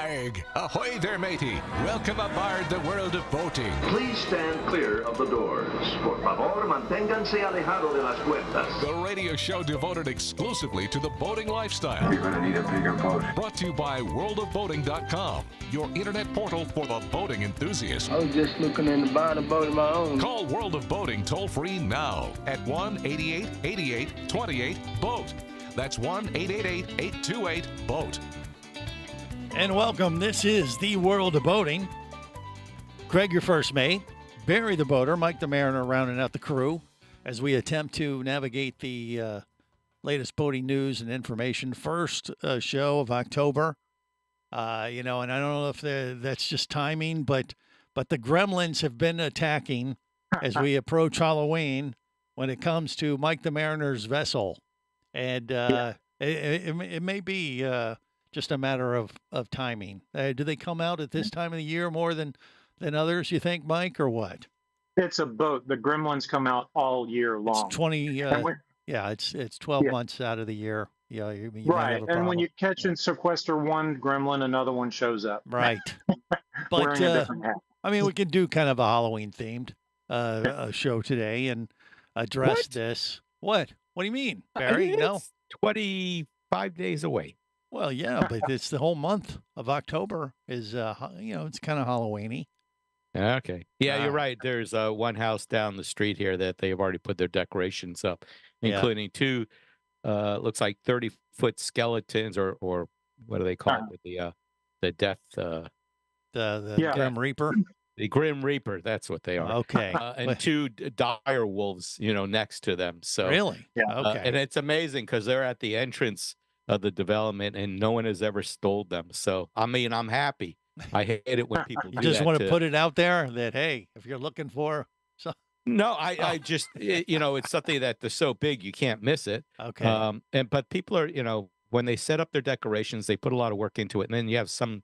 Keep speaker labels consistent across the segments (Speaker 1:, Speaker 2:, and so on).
Speaker 1: Arg! Ahoy there, matey! Welcome aboard the world of boating.
Speaker 2: Please stand clear of the doors. Por favor, manténganse alejado de las puertas.
Speaker 1: The radio show devoted exclusively to the boating lifestyle.
Speaker 2: You're gonna need a bigger boat.
Speaker 1: Brought to you by worldofboating.com, your internet portal for the boating enthusiast.
Speaker 3: I was just looking into buying a boat of my own.
Speaker 1: Call World of Boating toll-free now at 1-8888-28-BOAT. That's 1-888-828-BOAT.
Speaker 4: And welcome. This is the World of Boating. Craig, your first mate. Barry the boater. Mike the mariner rounding out the crew as we attempt to navigate the latest boating news and information. First show of October. And I don't know if that's just timing, but the gremlins have been attacking as we approach Halloween when it comes to Mike the mariner's vessel. And it may be just a matter of timing. Do they come out at this time of the year more than others, you think, Mike, or what?
Speaker 5: It's a boat. The gremlins come out all year long.
Speaker 4: It's 20. It's 12 months out of the year. Yeah, you might have a
Speaker 5: and when
Speaker 4: problem.
Speaker 5: you catch and sequester one gremlin, another one shows up.
Speaker 4: Right.
Speaker 5: Wearing a
Speaker 4: But
Speaker 5: different hat.
Speaker 4: I mean, we can do kind of a Halloween themed show today and address
Speaker 6: What?
Speaker 4: this. What? What do you mean, Barry? No.
Speaker 6: It's 25 days away.
Speaker 4: Well, yeah, but it's the whole month of October is, it's kind of Halloweeny.
Speaker 6: Okay. Yeah, you're
Speaker 4: Ah.
Speaker 6: right. There's one house down the street here that they have already put their decorations up,
Speaker 4: Yeah.
Speaker 6: including two, looks like 30-foot skeletons, or what do they call it? With the death,
Speaker 4: The
Speaker 5: Yeah.
Speaker 4: Grim Reaper.
Speaker 6: the Grim Reaper. That's what they are.
Speaker 4: Okay.
Speaker 6: And two dire wolves, next to them. So
Speaker 4: Really?
Speaker 5: Yeah.
Speaker 4: Okay.
Speaker 6: and it's amazing because they're at the entrance of the development, and no one has ever stole them. So I mean, I'm happy. I hate it when people
Speaker 4: You
Speaker 6: do
Speaker 4: just
Speaker 6: that
Speaker 4: want to put it out there that, hey, if you're looking for
Speaker 6: No, I just it's something that is so big you can't miss it.
Speaker 4: okay.
Speaker 6: But people are, when they set up their decorations, they put a lot of work into it, and then you have some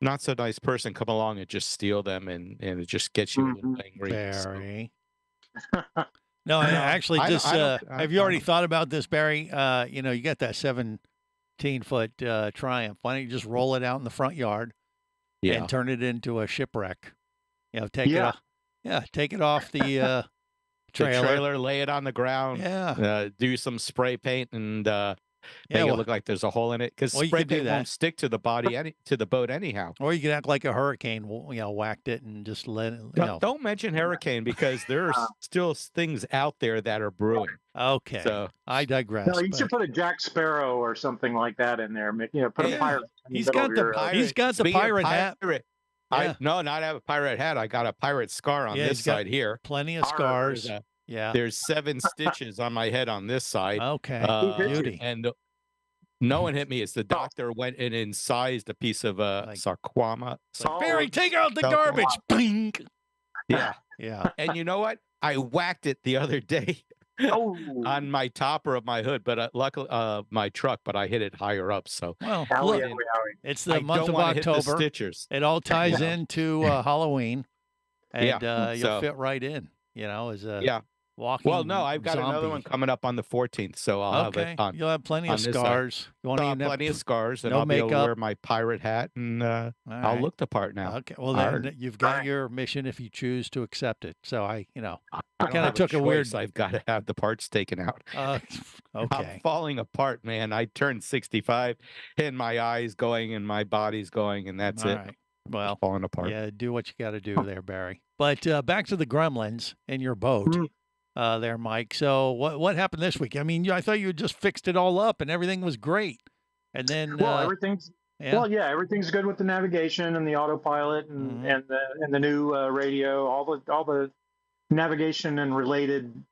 Speaker 6: not so nice person come along and just steal them, and it just gets you a little angry. So,
Speaker 4: Barry. No, I actually
Speaker 6: I don't-
Speaker 4: just,
Speaker 6: I don't-
Speaker 4: have you already thought about this, Barry? You got that 17-foot Triumph. Why don't you just roll it out in the front yard
Speaker 6: yeah,
Speaker 4: and turn it into a shipwreck? Take it
Speaker 5: Yeah.
Speaker 4: off. Yeah, take it off the
Speaker 6: the trailer, lay it on the ground,
Speaker 4: Yeah.
Speaker 6: do some spray paint, and
Speaker 4: Yeah,
Speaker 6: make
Speaker 4: well-
Speaker 6: it look like there's a hole in it, because
Speaker 4: Well, you
Speaker 6: spray
Speaker 4: could do
Speaker 6: paint
Speaker 4: that.
Speaker 6: won't stick to the body, to the boat anyhow.
Speaker 4: Or you could act like a hurricane, whacked it and just let it,
Speaker 6: Don't mention hurricane, because there are still things out there that are brewing.
Speaker 4: Okay.
Speaker 6: So
Speaker 4: I digress.
Speaker 5: No, you
Speaker 4: but
Speaker 5: should put a Jack Sparrow or something like that in there. Put
Speaker 6: Yeah.
Speaker 5: a pirate. in
Speaker 4: He's
Speaker 5: middle
Speaker 4: got
Speaker 5: of
Speaker 4: the
Speaker 5: your,
Speaker 4: pirate- He's got the
Speaker 6: Speaking of
Speaker 4: pirate hat.
Speaker 6: pirate,
Speaker 4: Yeah.
Speaker 6: No, not have a pirate hat. I got a pirate scar on
Speaker 4: Yeah,
Speaker 6: this
Speaker 4: he's got-
Speaker 6: side here.
Speaker 4: plenty of
Speaker 5: Arr,
Speaker 4: scars.
Speaker 6: There's,
Speaker 4: Yeah.
Speaker 6: there's 7 stitches on my head on this side.
Speaker 4: Okay. Beauty.
Speaker 6: And no one hit me. It's the doctor went in and incised a piece of
Speaker 4: Like-
Speaker 6: sarcoma.
Speaker 5: Oh,
Speaker 4: Barry, take out the
Speaker 6: so-
Speaker 4: garbage. Bing.
Speaker 6: Yeah.
Speaker 4: Yeah.
Speaker 6: And you know what? I whacked it the other day
Speaker 5: oh,
Speaker 6: on my topper of my hood, but luckily my truck, but I hit it higher up. So
Speaker 4: Well,
Speaker 5: Howie,
Speaker 4: look,
Speaker 5: Howie, Howie.
Speaker 4: it's the
Speaker 6: I
Speaker 4: month
Speaker 6: don't
Speaker 4: of
Speaker 6: want to hit the
Speaker 4: October.
Speaker 6: stitchers.
Speaker 4: It all ties
Speaker 6: Yeah.
Speaker 4: into Halloween, and
Speaker 6: Yeah,
Speaker 4: you'll
Speaker 6: so-
Speaker 4: fit right in. As a
Speaker 6: Yeah.
Speaker 4: walking.
Speaker 6: Well, no, I've got another one
Speaker 4: zombie.
Speaker 6: coming up on the 14th, so I'll
Speaker 4: Okay.
Speaker 6: have it on.
Speaker 4: You'll have plenty
Speaker 6: on
Speaker 4: of
Speaker 6: this side.
Speaker 4: scars. You won't
Speaker 6: I'll have
Speaker 4: even have
Speaker 6: plenty of scars, and
Speaker 4: no
Speaker 6: I'll be able to
Speaker 4: makeup.
Speaker 6: wear my pirate hat, and
Speaker 4: All
Speaker 6: I'll
Speaker 4: right.
Speaker 6: look the part now.
Speaker 4: Okay. Well,
Speaker 6: Arr.
Speaker 4: then you've got
Speaker 5: Right.
Speaker 4: your mission if you choose to accept it. So I
Speaker 6: I
Speaker 4: kinda
Speaker 6: don't have
Speaker 4: took a weird-
Speaker 6: choice. I've got to have the parts taken out. I'm
Speaker 4: okay.
Speaker 6: falling apart, man. I turned 65, and my eyes going, and my body's going, and that's
Speaker 4: All
Speaker 6: it.
Speaker 4: right. Well,
Speaker 6: Falling apart.
Speaker 4: yeah, do what you got to do there, Barry. But back to the gremlins in your boat,
Speaker 5: Mm.
Speaker 4: there, Mike. So what happened this week? I mean, I thought you had just fixed it all up and everything was great, and then
Speaker 5: well, everything's
Speaker 4: yeah,
Speaker 5: everything's good with the navigation and the autopilot and
Speaker 4: Mhm.
Speaker 5: and the new radio. All the navigation and related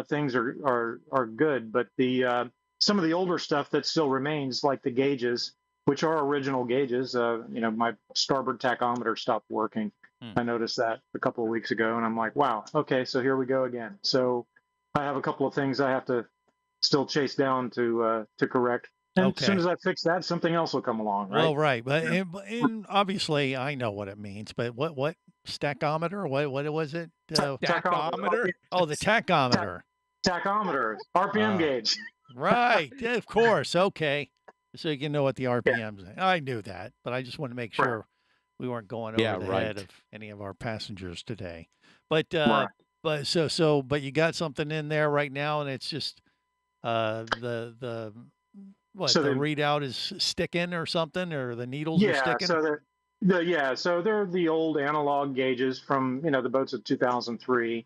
Speaker 5: things are good, but the some of the older stuff that still remains, like the gauges, which are original gauges. My starboard tachometer stopped working. I noticed that a couple of weeks ago, and I'm like, wow, okay, so here we go again. So I have a couple of things I have to still chase down to correct. And
Speaker 4: Okay.
Speaker 5: as soon as I fix that, something else will come along, right?
Speaker 4: well, right, but and obviously I know what it means. But what stachometer? What was it?
Speaker 6: Tachometer?
Speaker 4: Oh, the tachometer.
Speaker 5: Tachometer, RPM
Speaker 4: Ah.
Speaker 5: gauge.
Speaker 4: Right. Yeah, of course. Okay. so you can know what the RPMs are. I knew that, but I just wanted to make sure we weren't going over the head of any of our passengers today. But but you got something in there right now, and it's just the readout is sticking or something, or the needles are sticking.
Speaker 5: So they're the old analog gauges from the boats of 2003,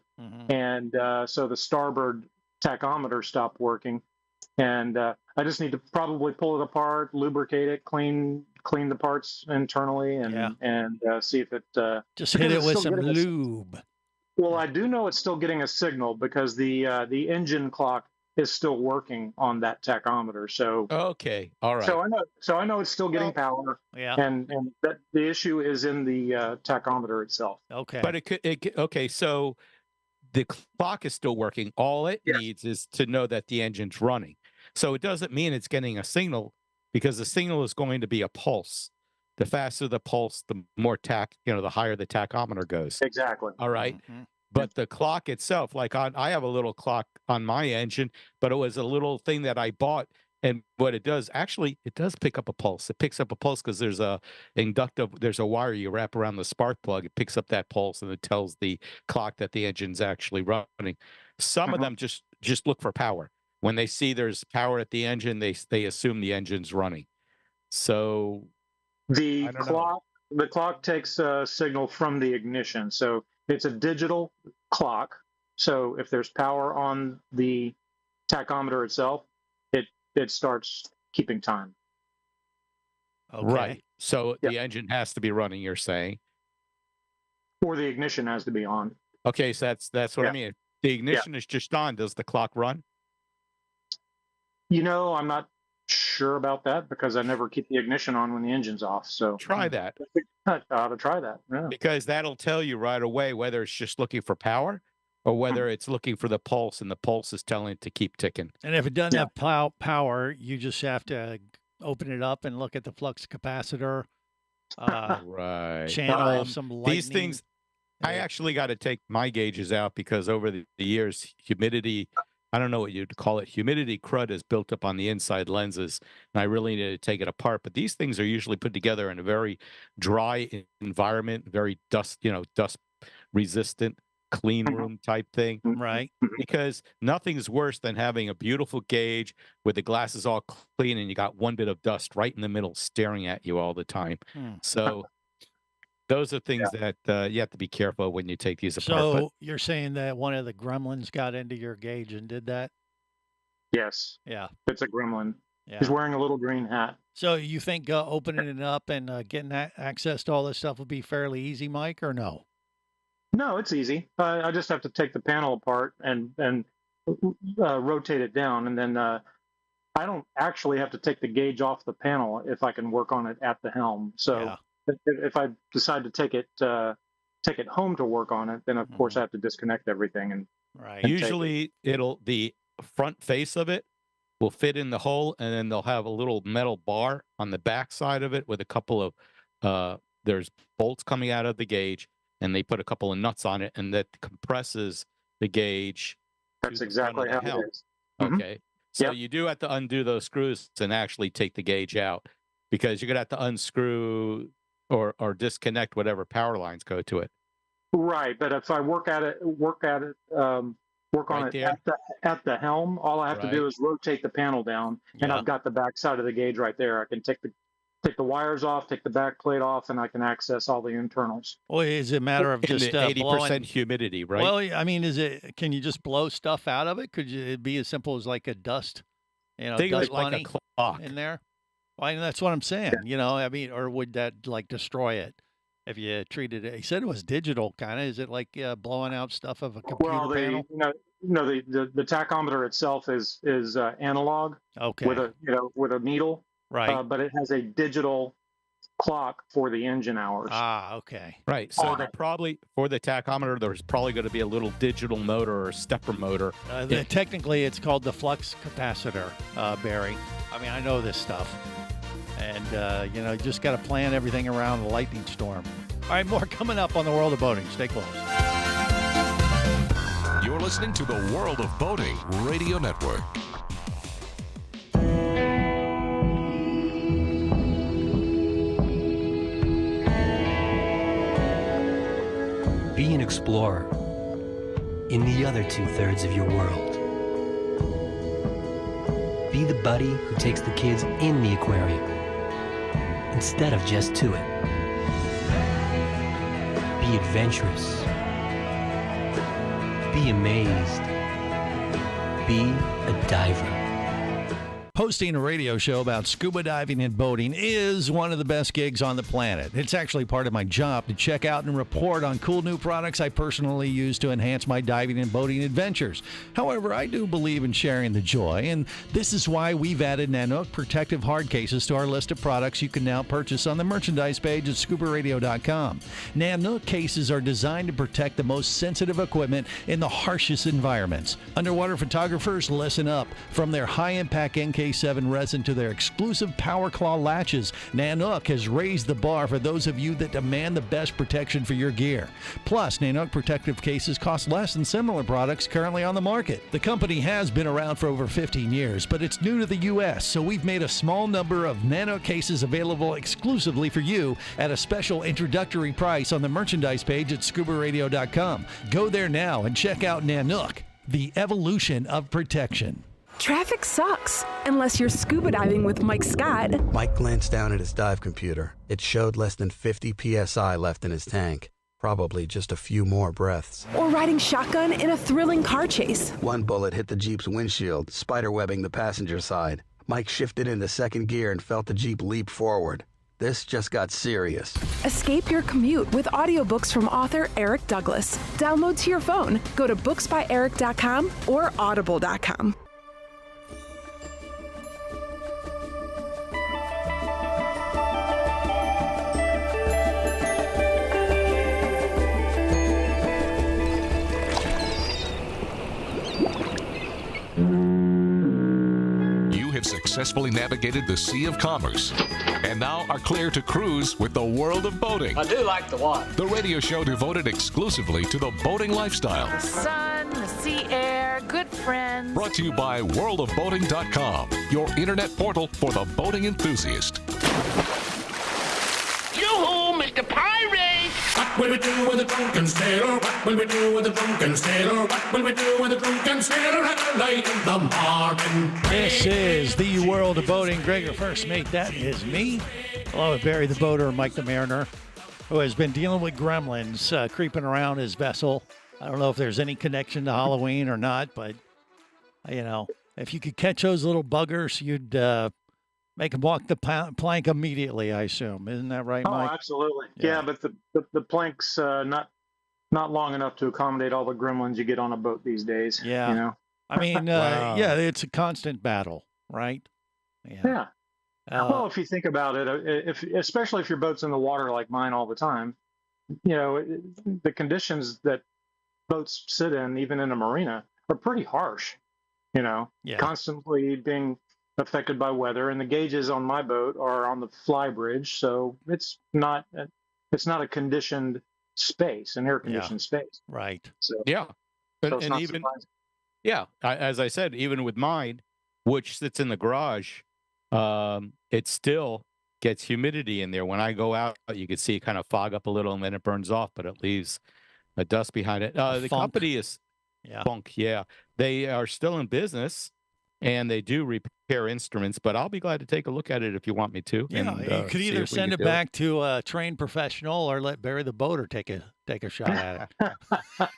Speaker 5: and so the starboard tachometer stopped working, and I just need to probably pull it apart, lubricate it, clean the parts internally, and see if it
Speaker 4: just hit it with some lube.
Speaker 5: Well, I do know it's still getting a signal because the engine clock is still working on that tachometer. So
Speaker 6: okay, all right.
Speaker 5: So I know it's still getting power.
Speaker 4: Yeah.
Speaker 5: And that the issue is in the tachometer itself.
Speaker 4: Okay.
Speaker 6: But okay. So the clock is still working. All it needs is to know that the engine's running. So it doesn't mean it's getting a signal, because the signal is going to be a pulse. The faster the pulse, the more the higher the tachometer goes.
Speaker 5: Exactly.
Speaker 6: All right. But the clock itself, like I have a little clock on my engine, but it was a little thing that I bought. And what it does, actually, it does pick up a pulse. It picks up a pulse because there's a wire you wrap around the spark plug. It picks up that pulse and it tells the clock that the engine's actually running. Some of them just look for power. When they see there's power at the engine, they assume the engine's running. So
Speaker 5: the clock takes a signal from the ignition. So it's a digital clock. So if there's power on the tachometer itself, it starts keeping time.
Speaker 4: Okay.
Speaker 6: Right. So the engine has to be running, you're saying?
Speaker 5: Or the ignition has to be on.
Speaker 6: Okay, so that's what I mean. The ignition is just on. Does the clock run?
Speaker 5: I'm not sure about that because I never keep the ignition on when the engine's off. So
Speaker 6: try that.
Speaker 5: I ought to try that. Yeah.
Speaker 6: Because that'll tell you right away whether it's just looking for power or whether it's looking for the pulse, and the pulse is telling it to keep ticking.
Speaker 4: And if it doesn't have power, you just have to open it up and look at the flux capacitor.
Speaker 6: Right.
Speaker 4: Channel some lightning.
Speaker 6: These things, I actually got to take my gauges out because over the years, humidity, I don't know what you'd call it, humidity crud is built up on the inside lenses, and I really need to take it apart. But these things are usually put together in a very dry environment, very dust resistant, clean room type thing.
Speaker 4: Right.
Speaker 6: Because nothing's worse than having a beautiful gauge with the glasses all clean and you got one bit of dust right in the middle staring at you all the time. So those are things that you have to be careful when you take these apart.
Speaker 4: So you're saying that one of the gremlins got into your gauge and did that?
Speaker 5: Yes.
Speaker 4: Yeah.
Speaker 5: It's a gremlin.
Speaker 4: Yeah.
Speaker 5: He's wearing a little green hat.
Speaker 4: So you think opening it up and getting access to all this stuff will be fairly easy, Mike, or no?
Speaker 5: No, it's easy. I just have to take the panel apart and rotate it down, and then I don't actually have to take the gauge off the panel if I can work on it at the helm. So if I decide to take it home to work on it, then of course I have to disconnect everything and
Speaker 6: usually the front face of it will fit in the hole, and then they'll have a little metal bar on the back side of it with a couple of there's bolts coming out of the gauge. And they put a couple of nuts on it, and that compresses the gauge.
Speaker 5: That's exactly how it is.
Speaker 6: Okay. So you do have to undo those screws and actually take the gauge out, because you're going to have to unscrew or disconnect whatever power lines go to it.
Speaker 5: Right. But if I work on it at the helm, all I have to do is rotate the panel down, and I've got the back side of the gauge right there. I can take the wires off, take the back plate off, and I can access all the internals.
Speaker 4: Well, is it a matter of just
Speaker 6: 80% humidity, right?
Speaker 4: Well, I mean, can you just blow stuff out of it? Could it be as simple as like a dust, dust bunny
Speaker 6: like a clock
Speaker 4: in there? Well, that's what I'm saying. I mean, or would that like destroy it if you treated it? He said it was digital, kind of. Is it like blowing out stuff of a computer panel?
Speaker 5: The tachometer itself is analog.
Speaker 4: Okay.
Speaker 5: With a needle.
Speaker 4: Right.
Speaker 5: But it has a digital clock for the engine hours.
Speaker 4: Ah, okay.
Speaker 6: Right. So probably for the tachometer, there's probably going to be a little digital motor or stepper motor.
Speaker 4: Technically, it's called the flux capacitor, Barry. I mean, I know this stuff. And, you just got to plan everything around a lightning storm. All right, more coming up on the World of Boating. Stay close.
Speaker 1: You're listening to the World of Boating Radio Network.
Speaker 7: explorer in the other two-thirds of your world. Be the buddy who takes the kids in the aquarium instead of just to it. Be adventurous. Be amazed. Be a diver.
Speaker 4: Hosting a radio show about scuba diving and boating is one of the best gigs on the planet. It's actually part of my job to check out and report on cool new products I personally use to enhance my diving and boating adventures. However, I do believe in sharing the joy, and this is why we've added Nanook protective hard cases to our list of products you can now purchase on the merchandise page at scubaradio.com. Nanook cases are designed to protect the most sensitive equipment in the harshest environments. Underwater photographers, listen up. From their high-impact NK7 resin to their exclusive Power Claw latches, Nanook has raised the bar for those of you that demand the best protection for your gear. Plus, Nanook protective cases cost less than similar products currently on the market. The company has been around for over 15 years, but it's new to the U.S., so we've made a small number of Nanook cases available exclusively for you at a special introductory price on the merchandise page at scubaradio.com. Go there now and check out Nanook, the evolution of protection.
Speaker 8: Traffic sucks, unless you're scuba diving with Mike Scott.
Speaker 9: Mike glanced down at his dive computer. It showed less than 50 psi left in his tank. Probably just a few more breaths.
Speaker 8: Or riding shotgun in a thrilling car chase.
Speaker 9: One bullet hit the Jeep's windshield, spiderwebbing the passenger side. Mike shifted into second gear and felt the Jeep leap forward. This just got serious.
Speaker 8: Escape your commute with audiobooks from author Eric Douglas. Download to your phone. Go to booksbyeric.com or audible.com.
Speaker 1: Successfully navigated the Sea of Commerce and now are clear to cruise with the World of Boating.
Speaker 10: I do like the water.
Speaker 1: The radio show devoted exclusively to the boating lifestyle.
Speaker 11: The sun, the sea air, good friends.
Speaker 1: Brought to you by worldofboating.com, your internet portal for the boating enthusiast.
Speaker 12: Yoo-hoo, Mr. Pirate!
Speaker 13: What will we do with a drunken sailor? What will we do with a drunken sailor? What will we do with a drunken sailor at the light in the morning?
Speaker 4: This is the World of Boating. Greg, your first mate, that is me. Along with Barry the Boater and Mike the Mariner, who has been dealing with gremlins creeping around his vessel. I don't know if there's any connection to Halloween or not, but, you know, if you could catch those little buggers, you'd make them walk the plank immediately, I assume. Isn't that right, Mike?
Speaker 5: Oh, absolutely. Yeah, but the plank's not long enough to accommodate all the gremlins you get on a boat these days.
Speaker 4: Yeah.
Speaker 5: You know?
Speaker 4: I mean,
Speaker 6: Wow.
Speaker 4: yeah, it's a constant battle, right?
Speaker 5: Yeah. Well, if you think about it, especially if your boat's in the water like mine all the time, you know, the conditions that boats sit in, even in a marina, are pretty harsh. You know, constantly being affected by weather, and the gauges on my boat are on the fly bridge, so it's not a conditioned space, an air conditioned space.
Speaker 4: Right.
Speaker 5: So
Speaker 6: yeah,
Speaker 5: so it's
Speaker 6: and
Speaker 5: not
Speaker 6: even
Speaker 5: surprising.
Speaker 6: as I said, even with mine, which sits in the garage, it still gets humidity in there. When I go out, you can see it kind of fog up a little, and then it burns off, but it leaves a dust behind it. The
Speaker 4: funk.
Speaker 6: company is Funk. Yeah, they are still in business. And they do repair instruments, but I'll be glad to take a look at it if you want me to.
Speaker 4: Yeah,
Speaker 6: and,
Speaker 4: you could either send it back to a trained professional or let Barry the Boater take a shot at it.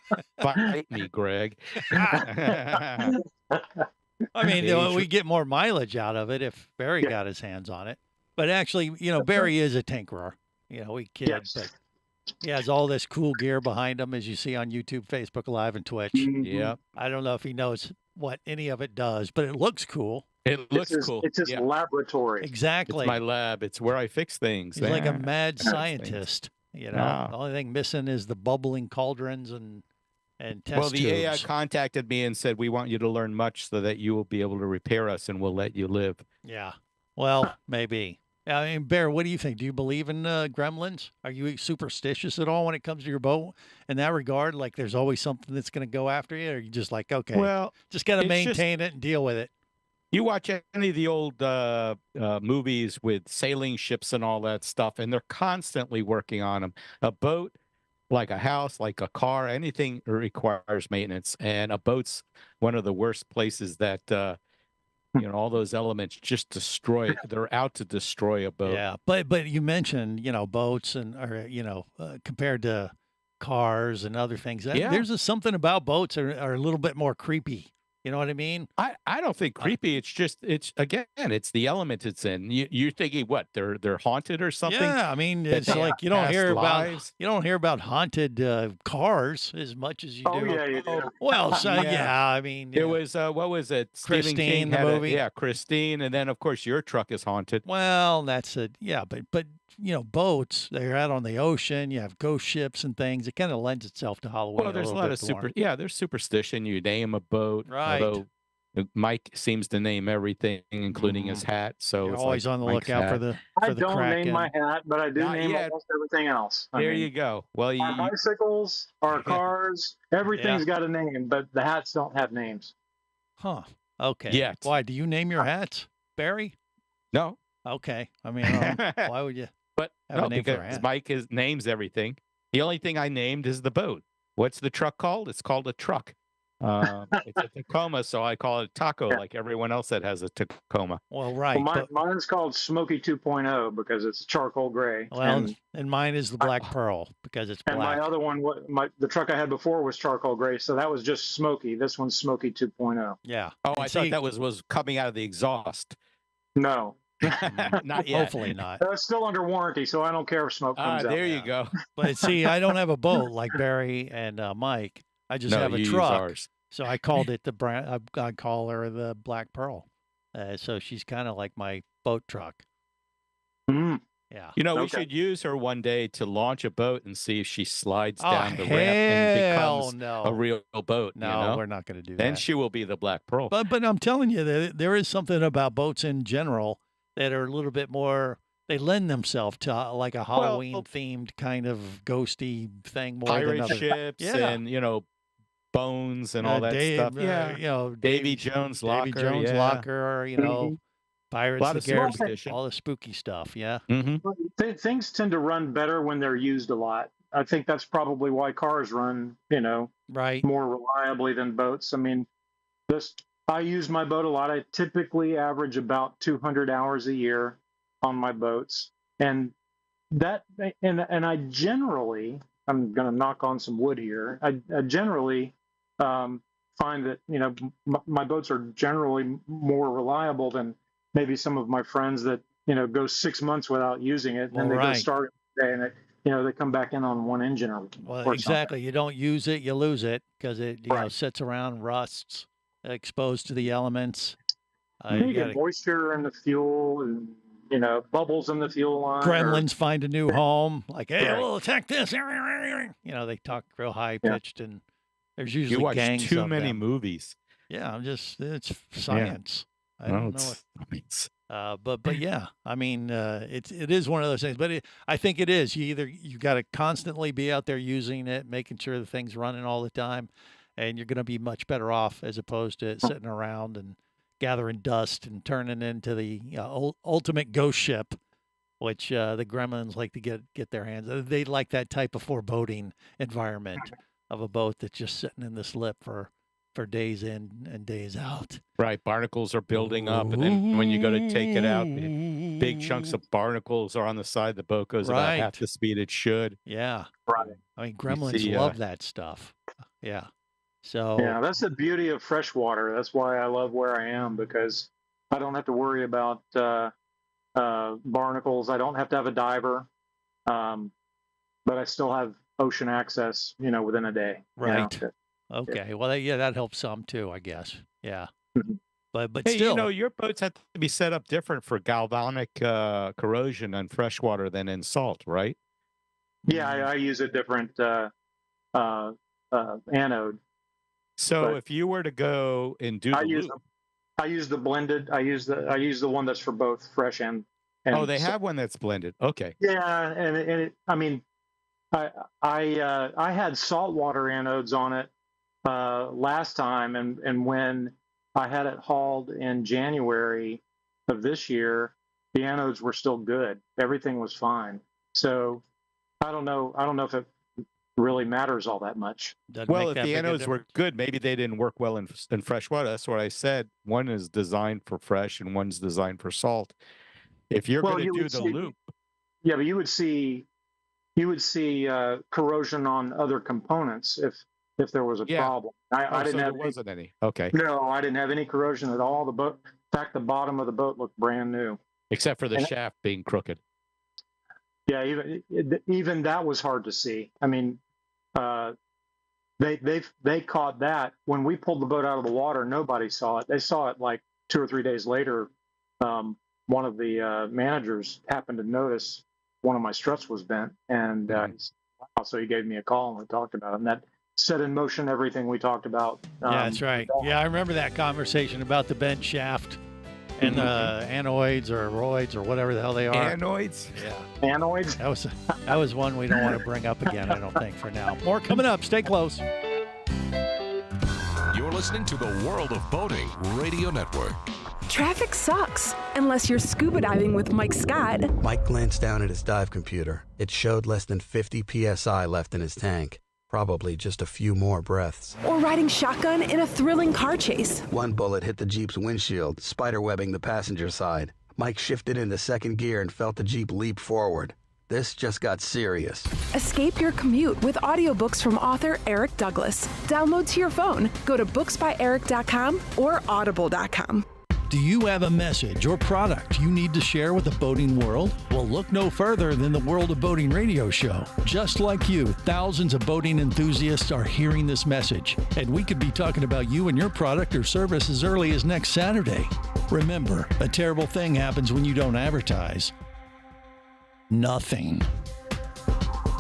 Speaker 6: Fight me, Greg.
Speaker 4: I mean, we get more mileage out of it if Barry got his hands on it. But actually, you know, Barry is a tinkerer. You know, we kid, but he has all this cool gear behind him, as you see on YouTube, Facebook Live, and Twitch.
Speaker 6: Yeah.
Speaker 4: I don't know if he knows what any of it does, but it looks cool.
Speaker 6: It looks cool.
Speaker 5: It's his laboratory.
Speaker 4: Exactly.
Speaker 6: It's my lab. It's where I fix things.
Speaker 4: He's like a mad scientist. You know,
Speaker 6: No.
Speaker 4: the only thing missing is the bubbling cauldrons and test
Speaker 6: Well, the AI
Speaker 4: tubes.
Speaker 6: contacted me and said, we want you to learn much so that you will be able to repair us and we'll let you live.
Speaker 4: Yeah. Well, maybe. I mean, Bear, what do you think? Do you believe in gremlins? Are you superstitious at all when it comes to your boat in that regard? Like there's always something that's going to go after you? Or are you just like, okay,
Speaker 6: Well,
Speaker 4: just got to
Speaker 6: it's
Speaker 4: maintain it and deal with it?
Speaker 6: You watch any of the old movies with sailing ships and all that stuff, and they're constantly working on them. A boat, like a house, like a car, anything requires maintenance, and a boat's one of the worst places that all those elements just destroy. They're out to destroy a boat.
Speaker 4: Yeah, but you mentioned boats compared to cars and other things.
Speaker 6: Yeah.
Speaker 4: There's something about boats are a little bit more creepy. You know what I mean?
Speaker 6: I don't think creepy. It's again, it's the element it's in. You're thinking what? They're haunted or something?
Speaker 4: Yeah, I mean,
Speaker 6: That
Speaker 4: it's
Speaker 6: they
Speaker 4: like
Speaker 6: have past lives?
Speaker 4: you don't hear about haunted cars as much as you do.
Speaker 5: Oh yeah, you do.
Speaker 4: Well, so,
Speaker 6: Yeah.
Speaker 4: yeah, I mean,
Speaker 6: It was what was it? Stephen
Speaker 4: Christine,
Speaker 6: King
Speaker 4: the
Speaker 6: had
Speaker 4: movie.
Speaker 6: Christine, and then of course your truck is haunted.
Speaker 4: well, that's it. Yeah, but boats, they're out on the ocean. You have ghost ships and things. It kind of lends itself to Halloween.
Speaker 6: Well, there's a
Speaker 4: little
Speaker 6: lot
Speaker 4: bit
Speaker 6: of
Speaker 4: more.
Speaker 6: there's superstition. You name a boat,
Speaker 4: Right.
Speaker 6: although Mike seems to name everything, including his hat. So
Speaker 4: You're
Speaker 6: it's
Speaker 4: always
Speaker 6: like
Speaker 4: on the
Speaker 6: Mike's
Speaker 4: lookout for
Speaker 6: hat.
Speaker 4: the
Speaker 5: I
Speaker 4: for the
Speaker 5: don't
Speaker 4: Kraken.
Speaker 5: name my hat, but I do
Speaker 6: Not
Speaker 5: name
Speaker 6: yet.
Speaker 5: almost everything else.
Speaker 6: There you go. Well,
Speaker 5: Our bicycles, our cars, everything's got a name, but the hats don't have names.
Speaker 4: Huh. Okay.
Speaker 6: Yet.
Speaker 4: Why do you name your hats, Barry?
Speaker 6: no,
Speaker 4: Okay. I mean, why would you?
Speaker 6: but
Speaker 4: Have a
Speaker 6: no,
Speaker 4: name for a
Speaker 6: because
Speaker 4: hat.
Speaker 6: Mike names everything. The only thing I named is the boat. What's the truck called? It's called a truck. It's a Tacoma, so I call it a taco, like everyone else that has a Tacoma.
Speaker 4: Well, right.
Speaker 5: Well, mine's called Smoky 2.0 because it's charcoal gray.
Speaker 4: Well, and mine is the Black Pearl because it's
Speaker 5: And
Speaker 4: black.
Speaker 5: my other one, the truck I had before was charcoal gray, so that was just Smoky. This one's Smoky 2.0.
Speaker 4: Yeah.
Speaker 6: Oh,
Speaker 4: And
Speaker 6: I
Speaker 4: see,
Speaker 6: thought that was coming out of the exhaust.
Speaker 5: No,
Speaker 6: Not yet.
Speaker 4: hopefully not.
Speaker 5: that's still under warranty, so I don't care if smoke comes out.
Speaker 6: There you go.
Speaker 4: But see, I don't have a boat like Barry and Mike. I just
Speaker 6: No,
Speaker 4: have a
Speaker 6: you use
Speaker 4: truck.
Speaker 6: ours.
Speaker 4: So I called it the brand. I call her the Black Pearl. So she's kind of like my boat truck.
Speaker 5: Mm.
Speaker 4: Yeah.
Speaker 6: We
Speaker 5: Okay.
Speaker 6: should use her one day to launch a boat and see if she slides
Speaker 4: Oh,
Speaker 6: down the ramp and
Speaker 4: hell
Speaker 6: becomes
Speaker 4: no.
Speaker 6: a real boat.
Speaker 4: No, we're not going to do
Speaker 6: Then
Speaker 4: that.
Speaker 6: she will be the Black Pearl.
Speaker 4: But I'm telling you that there is something about boats in general that are a little bit more. They lend themselves to like a Halloween themed kind of ghosty thing more than
Speaker 6: Pirate
Speaker 4: other.
Speaker 6: ships
Speaker 4: Yeah.
Speaker 6: and bones and all that
Speaker 4: Dave,
Speaker 6: stuff. Yeah. Davy Jones locker.
Speaker 4: Davy Jones
Speaker 6: yeah.
Speaker 4: locker. Pirates
Speaker 6: lot
Speaker 4: of
Speaker 6: of
Speaker 4: the Caribbean,
Speaker 6: superstition.
Speaker 4: all the spooky stuff. Yeah.
Speaker 6: Mm-hmm.
Speaker 5: Things tend to run better when they're used a lot. I think that's probably why cars run,
Speaker 4: Right.
Speaker 5: more reliably than boats. I mean, I use my boat a lot. I typically average about 200 hours a year on my boats, and I generally, I'm going to knock on some wood here. I generally find that my boats are generally more reliable than maybe some of my friends that go 6 months without using it, and then they go
Speaker 4: Right.
Speaker 5: start it today, and they come back in on one engine or
Speaker 4: Well, exactly. You don't use it, you lose it because it
Speaker 5: Right.
Speaker 4: sits around, rusts, exposed to the elements.
Speaker 5: You
Speaker 4: You
Speaker 5: get
Speaker 4: gotta-
Speaker 5: moisture in the fuel and bubbles in the fuel line.
Speaker 4: Gremlins find a new home. Like, hey,
Speaker 5: Right.
Speaker 4: we'll attack this. They talk real high pitched, and there's usually
Speaker 6: You watch
Speaker 4: gangs
Speaker 6: too
Speaker 4: of
Speaker 6: many
Speaker 4: them.
Speaker 6: movies.
Speaker 4: Yeah, it's science. I
Speaker 6: Well,
Speaker 4: don't know.
Speaker 6: it's-
Speaker 4: But yeah, I mean, it is one of those things. But I think it is. You got to constantly be out there using it, making sure the thing's running all the time, and you're going to be much better off as opposed to sitting around and gathering dust and turning into the ultimate ghost ship, which the Gremlins like to get their hands. They like that type of foreboding environment of a boat that's just sitting in this lip for days in and days out.
Speaker 6: Right. Barnacles are building up. And then when you go to take it out, big chunks of barnacles are on the side. The boat goes about half the speed it should.
Speaker 4: Yeah.
Speaker 5: Right.
Speaker 4: I mean, Gremlins
Speaker 6: see,
Speaker 4: love that stuff. Yeah. So
Speaker 5: Yeah, that's the beauty of freshwater. That's why I love where I am, because I don't have to worry about barnacles. I don't have to have a diver, but I still have ocean access, within a day.
Speaker 4: Right. Okay. Well, that helps some too, I guess. Yeah.
Speaker 5: Mhm.
Speaker 4: But
Speaker 6: Hey,
Speaker 4: still,
Speaker 6: your boats have to be set up different for galvanic corrosion on freshwater than in salt, right?
Speaker 5: Yeah, I use a different anode.
Speaker 6: So
Speaker 5: But-
Speaker 6: if you were to go and do
Speaker 5: I
Speaker 6: the
Speaker 5: use
Speaker 6: loop,
Speaker 5: I use the blended. I use the one that's for both fresh and.
Speaker 6: oh, they
Speaker 5: so-
Speaker 6: have one that's blended. Okay.
Speaker 5: Yeah, and I mean, I had saltwater anodes on it last time, and when I had it hauled in January of this year, the anodes were still good. Everything was fine. So I don't know if it really matters all that much.
Speaker 6: Well, if the anodes were good, maybe they didn't work well in fresh water. That's what I said. One is designed for fresh and one's designed for salt. If you're going to do the loop.
Speaker 5: Yeah, but you would see corrosion on other components if there was a problem. I didn't have
Speaker 6: there wasn't any. Okay.
Speaker 5: No, I didn't have any corrosion at all. The boat, in fact, the bottom of the boat looked brand new.
Speaker 6: Except for the shaft being crooked.
Speaker 5: Yeah, even that was hard to see. I mean, they caught that when we pulled the boat out of the water. Nobody saw it. They saw it like 2 or 3 days later. One of the managers happened to notice one of my struts was bent, and so he gave me a call and we talked about it. And that set in motion everything we talked about.
Speaker 4: Yeah, that's right. Yeah, I remember that conversation about the bent shaft and the anoids or roids or whatever the hell they are.
Speaker 6: Anoids?
Speaker 5: Yeah. Anoids?
Speaker 4: That was one we don't want to bring up again, I don't think, for now. More coming up. Stay close.
Speaker 1: You're listening to the World of Boating Radio Network.
Speaker 8: Traffic sucks, unless you're scuba diving with Mike Scott.
Speaker 9: Mike glanced down at his dive computer. It showed less than 50 psi left in his tank. Probably just a few more breaths.
Speaker 8: Or riding shotgun in a thrilling car chase.
Speaker 9: One bullet hit the Jeep's windshield, spiderwebbing the passenger side. Mike shifted into second gear and felt the Jeep leap forward. This just got serious.
Speaker 8: Escape your commute with audiobooks from author Eric Douglas. Download to your phone. Go to booksbyeric.com or audible.com.
Speaker 4: Do you have a message or product you need to share with the boating world? Well, look no further than the World of Boating radio show. Just like you, thousands of boating enthusiasts are hearing this message, and we could be talking about you and your product or service as early as next Saturday. Remember, a terrible thing happens when you don't advertise. Nothing.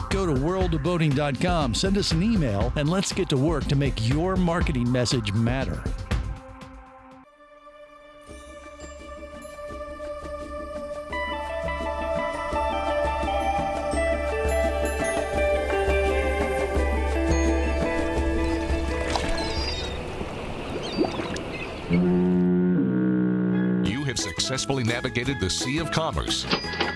Speaker 4: Go to worldofboating.com, send us an email, and let's get to work to make your marketing message matter.
Speaker 1: Successfully navigated the Sea of Commerce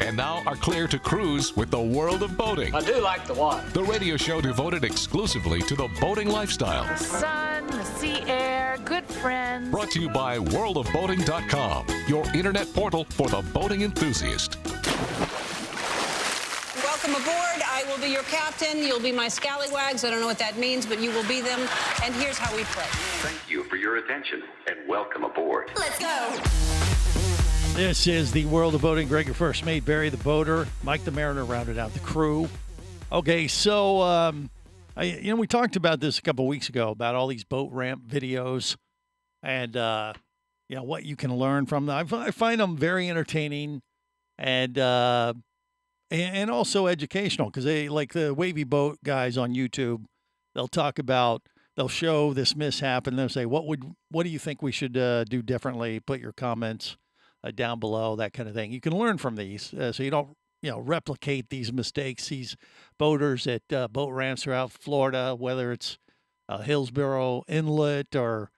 Speaker 1: and now are clear to cruise with the World of Boating.
Speaker 12: I do like the water.
Speaker 1: The radio show devoted exclusively to the boating lifestyle.
Speaker 11: The sun, the sea air, good friends.
Speaker 1: Brought to you by worldofboating.com, your internet portal for the boating enthusiast.
Speaker 10: Welcome aboard. I will be your captain. You'll be my scallywags. I don't know what that means, but you will be them. And here's how we play.
Speaker 2: Thank you for your attention and welcome aboard.
Speaker 10: Let's go.
Speaker 4: This is the World of Boating. Greg, your first mate, Barry the boater, Mike the mariner rounded out the crew. Okay, so we talked about this a couple weeks ago about all these boat ramp videos and what you can learn from them. I find them very entertaining and also educational because they, like the wavy boat guys on YouTube, they'll show this mishap and they'll say, what do you think we should do differently? Put your comments down below, that kind of thing. You can learn from these so you don't replicate these mistakes. These boaters at boat ramps throughout Florida, whether it's Hillsborough Inlet or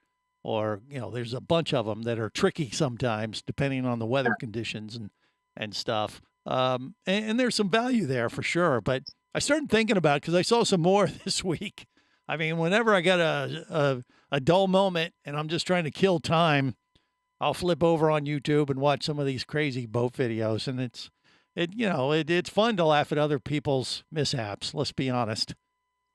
Speaker 4: there's a bunch of them that are tricky sometimes depending on the weather conditions and stuff. And there's some value there for sure. But I started thinking about it because I saw some more this week. I mean, whenever I got a dull moment and I'm just trying to kill time, I'll flip over on YouTube and watch some of these crazy boat videos, and it's fun to laugh at other people's mishaps. Let's be honest.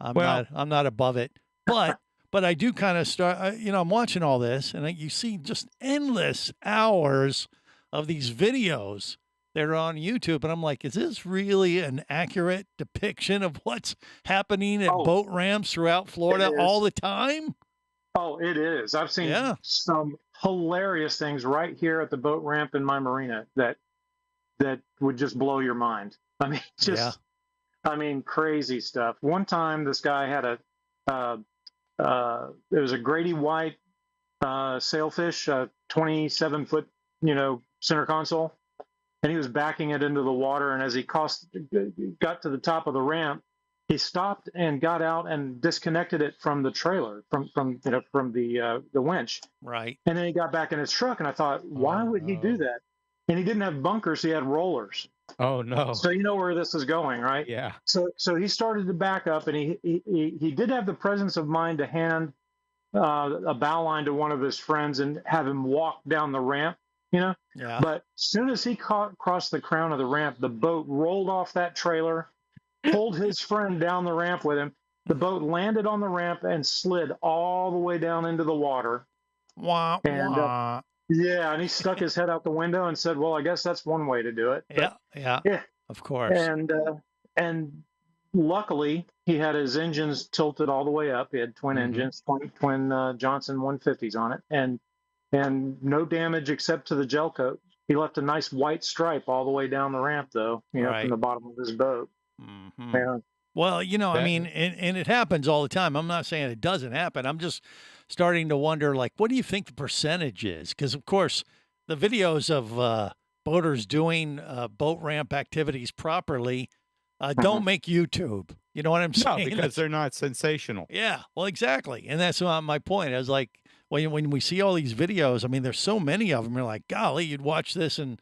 Speaker 4: I'm not above it, but I do kind of start. I'm watching all this, and you see just endless hours of these videos that are on YouTube, and I'm like, is this really an accurate depiction of what's happening at boat ramps throughout Florida all the time?
Speaker 5: Oh, it is. I've seen some hilarious things right here at the boat ramp in my marina that would just blow your mind. I mean, crazy stuff. One time, this guy had it was a Grady White sailfish, 27-foot, center console, and he was backing it into the water. And as he got to the top of the ramp, he stopped and got out and disconnected it from the trailer, from the winch.
Speaker 4: Right.
Speaker 5: And then he got back in his truck, and I thought, why would he do that? and he didn't have bunkers; he had rollers.
Speaker 6: Oh no!
Speaker 5: So you know where this is going, right?
Speaker 6: Yeah.
Speaker 5: So he started to back up, and he did have the presence of mind to hand a bow line to one of his friends and have him walk down the ramp. Yeah. But as soon as he crossed the crown of the ramp, the boat rolled off that trailer, pulled his friend down the ramp with him. The boat landed on the ramp and slid all the way down into the water.
Speaker 4: Wah, wah.
Speaker 5: And he stuck his head out the window and said, "Well, I guess that's one way to do it." But,
Speaker 4: yeah, of course.
Speaker 5: And luckily, he had his engines tilted all the way up. He had twin engines, twin Johnson 150s on it, and no damage except to the gel coat. He left a nice white stripe all the way down the ramp, though, from the bottom of his boat. Yeah.
Speaker 4: Well, I mean, and it happens all the time. I'm not saying it doesn't happen. I'm just starting to wonder, like, what do you think the percentage is? Because, of course, the videos of boaters doing boat ramp activities properly don't make YouTube. You know what I'm saying?
Speaker 6: No, because they're not sensational.
Speaker 4: Yeah, well, exactly. And that's my point. I was like, when we see all these videos, I mean, there's so many of them. You're like, golly, you'd watch this and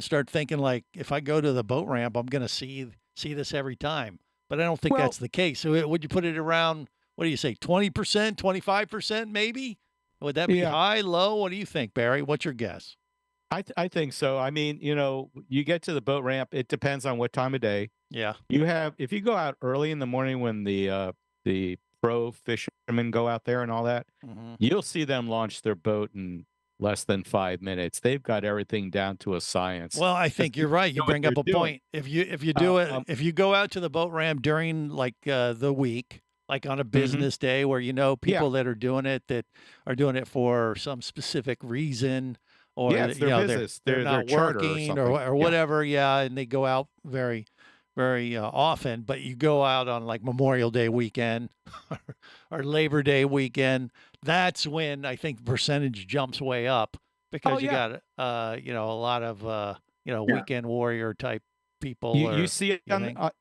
Speaker 4: start thinking, like, if I go to the boat ramp, I'm going to see this every time. But I don't think that's the case. So would you put it around, what do you say, 20%, 25% maybe? Would that be high, low? What do you think, Barry? What's your guess?
Speaker 6: I think so. I mean, you get to the boat ramp. It depends on what time of day.
Speaker 4: Yeah.
Speaker 6: If you go out early in the morning when the pro fishermen go out there and all that, you'll see them launch their boat in less than 5 minutes. They've got everything down to a science.
Speaker 4: Well, I think you're right. You bring up a point. If you do it, if you go out to the boat ramp during like the week, like on a business day where people that are doing it for some specific reason, or
Speaker 6: it's their business.
Speaker 4: They're not working or whatever. Yeah, and they go out very, very often. But you go out on like Memorial Day weekend or Labor Day weekend. That's when I think the percentage jumps way up because you got a lot of weekend warrior type people.
Speaker 6: You see it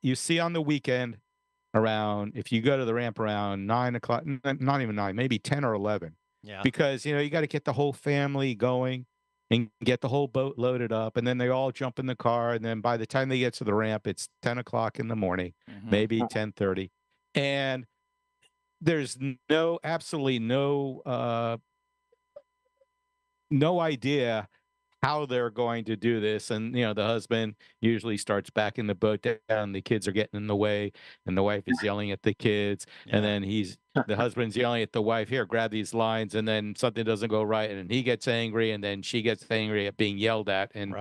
Speaker 6: you see on the weekend around, if you go to the ramp around 9 o'clock, not even 9, maybe 10 or 11.
Speaker 4: Yeah.
Speaker 6: Because you got to get the whole family going and get the whole boat loaded up, and then they all jump in the car, and then by the time they get to the ramp, it's 10 o'clock in the morning, maybe 10:30, and there's absolutely no idea how they're going to do this. And, the husband usually starts backing the boat down. The kids are getting in the way, and the wife is yelling at the kids. Yeah. And then the husband's yelling at the wife, here, grab these lines. And then something doesn't go right. And he gets angry, and then she gets angry at being yelled at. And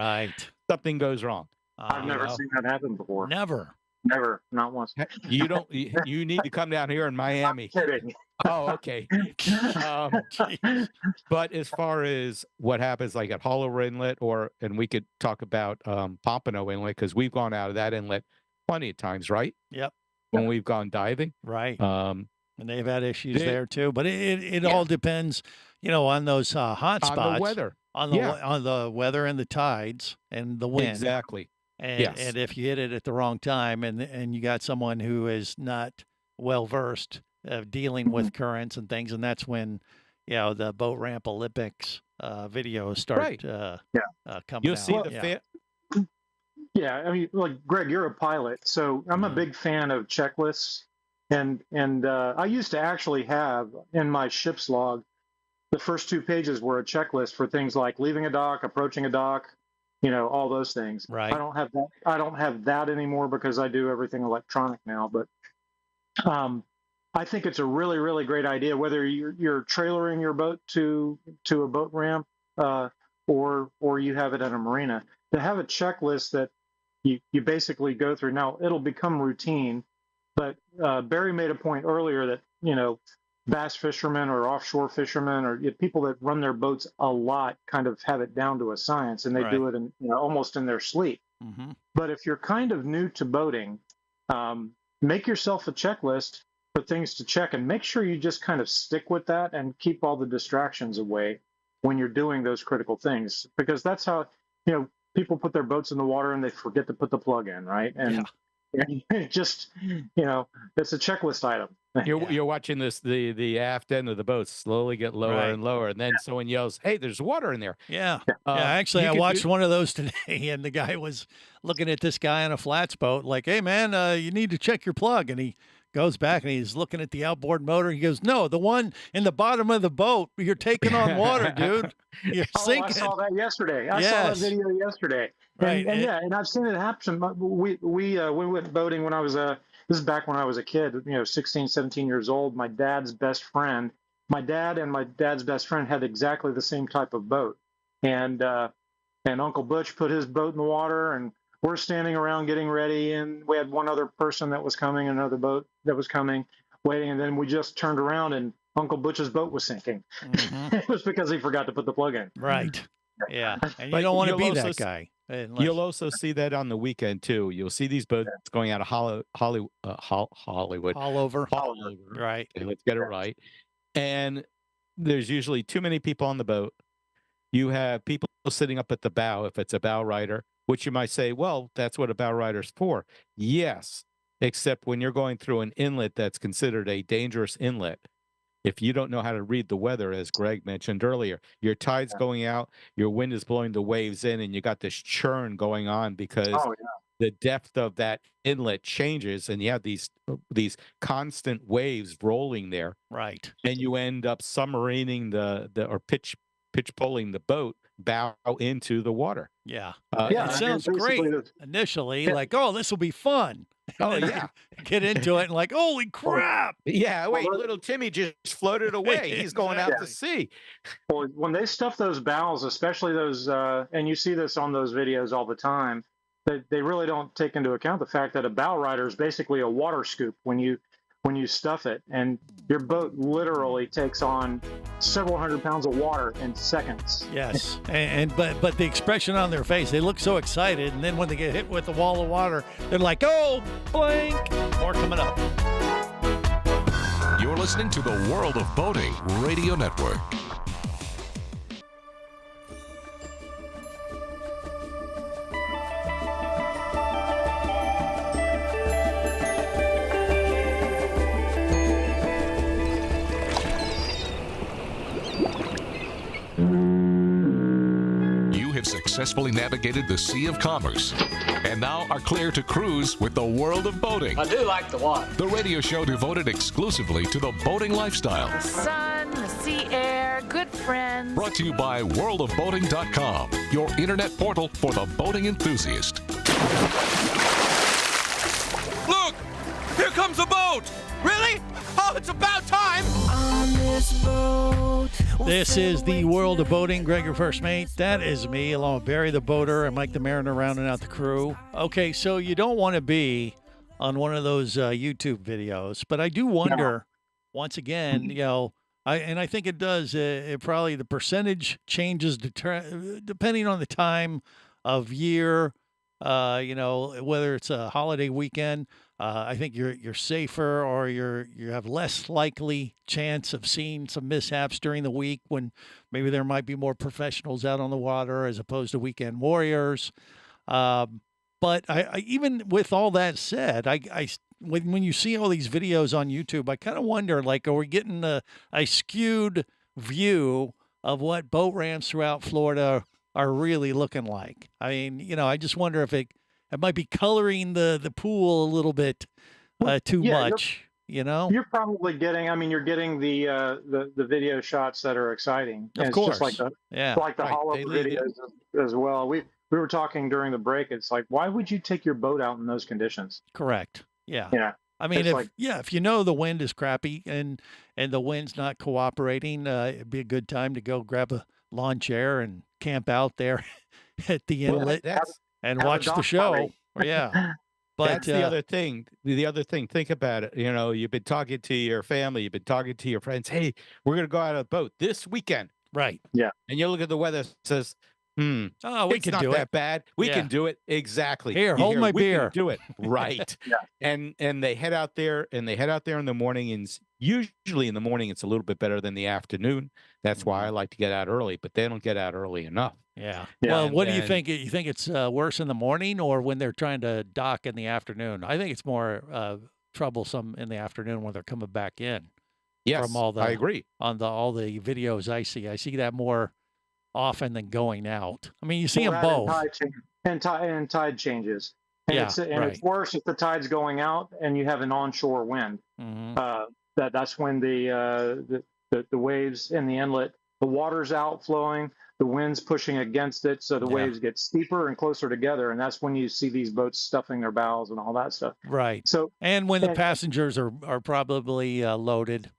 Speaker 6: something goes wrong.
Speaker 5: I've never seen that happen before.
Speaker 4: Never,
Speaker 5: not once.
Speaker 6: You don't. You need to come down here in Miami.
Speaker 5: I'm kidding.
Speaker 6: Oh, okay. But as far as what happens, like at Hollow Inlet, and we could talk about Pompano Inlet, because we've gone out of that inlet plenty of times, right?
Speaker 4: Yep.
Speaker 6: When we've gone diving,
Speaker 4: right? And they've had issues there too. But it all depends, on those hot spots,
Speaker 6: on the weather,
Speaker 4: on the weather and the tides and the wind.
Speaker 6: Exactly.
Speaker 4: And if you hit it at the wrong time, and you got someone who is not well versed dealing with currents and things, and that's when the boat ramp Olympics videos start coming
Speaker 6: You'll
Speaker 4: out.
Speaker 6: see the
Speaker 5: I mean, like, Greg, you're a pilot, so I'm a big fan of checklists, and I used to actually have in my ship's log, the first 2 pages were a checklist for things like leaving a dock, approaching a dock, all those things.
Speaker 4: Right.
Speaker 5: I don't have that anymore because I do everything electronic now. But I think it's a really, really great idea, whether you're trailering your boat to a boat ramp or you have it at a marina, to have a checklist that you basically go through. Now, it'll become routine, but Barry made a point earlier that, bass fishermen or offshore fishermen or people that run their boats a lot kind of have it down to a science, and they do it in almost in their sleep. But if you're kind of new to boating, make yourself a checklist for things to check, and make sure you just kind of stick with that and keep all the distractions away when you're doing those critical things, because that's how people put their boats in the water and they forget to put the plug in, right? And Just, it's a checklist item.
Speaker 6: You're watching the aft end of the boat slowly get lower
Speaker 4: Right.
Speaker 6: and lower, and then someone yells, "Hey, there's water in there!"
Speaker 4: Yeah. Actually,
Speaker 6: you
Speaker 4: I
Speaker 6: could
Speaker 4: watched
Speaker 6: do-
Speaker 4: one of those today, and the guy was looking at this guy on a flats boat, like, "Hey, man, you need to check your plug." And he goes back and he's looking at the outboard motor. He goes, "No, the one in the bottom of the boat. You're taking on water, dude. You're sinking."
Speaker 5: I saw that yesterday. I saw
Speaker 4: Yes.
Speaker 5: that video yesterday.
Speaker 4: Right.
Speaker 5: And yeah, and I've seen it happen. We went boating when I was this is back when I was a kid, 16, 17 years old. My dad and my dad's best friend had exactly the same type of boat. And Uncle Butch put his boat in the water, and we're standing around getting ready, and we had one other person that was coming, another boat that was coming, waiting, and then we just turned around and Uncle Butch's boat was sinking. It was because he forgot to put the plug in.
Speaker 4: Right. Yeah. And you
Speaker 6: But
Speaker 4: don't want to
Speaker 6: you'll
Speaker 4: be
Speaker 6: also
Speaker 4: that guy.
Speaker 6: You'll also see that on the weekend too. You'll see these boats going out of Hollywood.
Speaker 4: all over. Right.
Speaker 6: Okay, let's get it right. And there's usually too many people on the boat. You have people sitting up at the bow if it's a bow rider, which you might say, well, that's what a bow rider's for. Yes, except when you're going through an inlet that's considered a dangerous inlet. If you don't know how to read the weather, as Greg mentioned earlier, your tide's going out, your wind is blowing the waves in, and you got this churn going on because the depth of that inlet changes, and you have these constant waves rolling there.
Speaker 4: Right.
Speaker 6: And you end up submarining or pitch pulling the boat bow into the water.
Speaker 4: Yeah.
Speaker 5: Yeah,
Speaker 4: It sounds great initially, like, oh, this will be fun.
Speaker 6: Oh,
Speaker 4: And then
Speaker 6: yeah.
Speaker 4: you get into it and like, holy crap.
Speaker 6: Yeah, wait, little Timmy just floated away. He's going out to sea.
Speaker 5: Well, when they stuff those bows, especially those, and you see this on those videos all the time, they really don't take into account the fact that a bow rider is basically a water scoop when you stuff it, and your boat literally takes on several hundred pounds of water in seconds.
Speaker 4: Yes, but the expression on their face, they look so excited, and then when they get hit with the wall of water, they're like, oh, blank. More coming up.
Speaker 1: You're listening to the World of Boating Radio Network. You have successfully navigated the Sea of Commerce and now are clear to cruise with the World of Boating.
Speaker 12: I do like the water.
Speaker 1: The radio show devoted exclusively to the boating lifestyle.
Speaker 11: The sun, the sea air, good friends.
Speaker 1: Brought to you by worldofboating.com, your internet portal for the boating enthusiast.
Speaker 14: Look! Here comes a boat! Really? Oh, it's about time! On this boat.
Speaker 4: This is the World of Boating. Greg, your first mate. That is me, along with Barry the Boater and Mike the Mariner, rounding out the crew. Okay, so you don't want to be on one of those YouTube videos, but I do wonder, once again, I think it does. It probably the percentage changes depending on the time of year. Whether it's a holiday weekend, I think you're safer, or you have less likely chance of seeing some mishaps during the week when maybe there might be more professionals out on the water as opposed to weekend warriors. But I even with all that said, when you see all these videos on YouTube, I kind of wonder, like, are we getting a skewed view of what boat ramps throughout Florida are really looking like? I mean, I just wonder if it might be coloring the pool a little bit too much.
Speaker 5: You're probably getting. I mean, you're getting the video shots that are exciting.
Speaker 4: Of
Speaker 5: it's
Speaker 4: course,
Speaker 5: just like the
Speaker 4: Right.
Speaker 5: hollow videos as well. We were talking during the break. It's like, why would you take your boat out in those conditions?
Speaker 4: Correct. Yeah.
Speaker 5: Yeah.
Speaker 4: I mean,
Speaker 5: It's
Speaker 4: if you know the wind is crappy and the wind's not cooperating, it'd be a good time to go grab a lawn chair and camp out there at the inlet and
Speaker 6: have a
Speaker 4: watch the
Speaker 6: dock
Speaker 4: show.
Speaker 6: party.
Speaker 4: Yeah. But
Speaker 6: that's the other thing. The other thing, think about it. You've been talking to your family, you've been talking to your friends. Hey, we're going to go out on a boat this weekend.
Speaker 4: Right.
Speaker 5: Yeah.
Speaker 6: And you look at the weather, it says,
Speaker 4: Oh, we
Speaker 6: it's
Speaker 4: can
Speaker 6: not
Speaker 4: do
Speaker 6: that
Speaker 4: it.
Speaker 6: bad. We
Speaker 4: Yeah.
Speaker 6: can do it. Exactly.
Speaker 4: Here,
Speaker 6: You
Speaker 4: hold my
Speaker 6: we can
Speaker 4: beer.
Speaker 6: do it. Right. And they head out there in the morning, and usually in the morning it's a little bit better than the afternoon. That's why I like to get out early, but they don't get out early enough.
Speaker 4: Yeah.
Speaker 5: Yeah.
Speaker 4: Well, what do you
Speaker 6: And-
Speaker 4: think? You think it's worse in the morning or when they're trying to dock in the afternoon? I think it's more troublesome in the afternoon when they're coming back in.
Speaker 6: Yes,
Speaker 4: From all the
Speaker 6: I agree.
Speaker 4: on all the videos I see that more often than going out. I mean, you see them
Speaker 5: Well,
Speaker 4: both.
Speaker 5: and tide changes. And
Speaker 4: Yeah,
Speaker 5: it's
Speaker 4: right.
Speaker 5: worse if the tide's going out and you have an onshore wind.
Speaker 4: Mhm.
Speaker 5: That's when the waves in the inlet, the water's outflowing, the wind's pushing against it, so the
Speaker 4: Yeah.
Speaker 5: waves get steeper and closer together, and that's when you see these boats stuffing their bows and all that stuff.
Speaker 4: Right.
Speaker 5: So
Speaker 4: And when the
Speaker 5: and-
Speaker 4: passengers are probably loaded,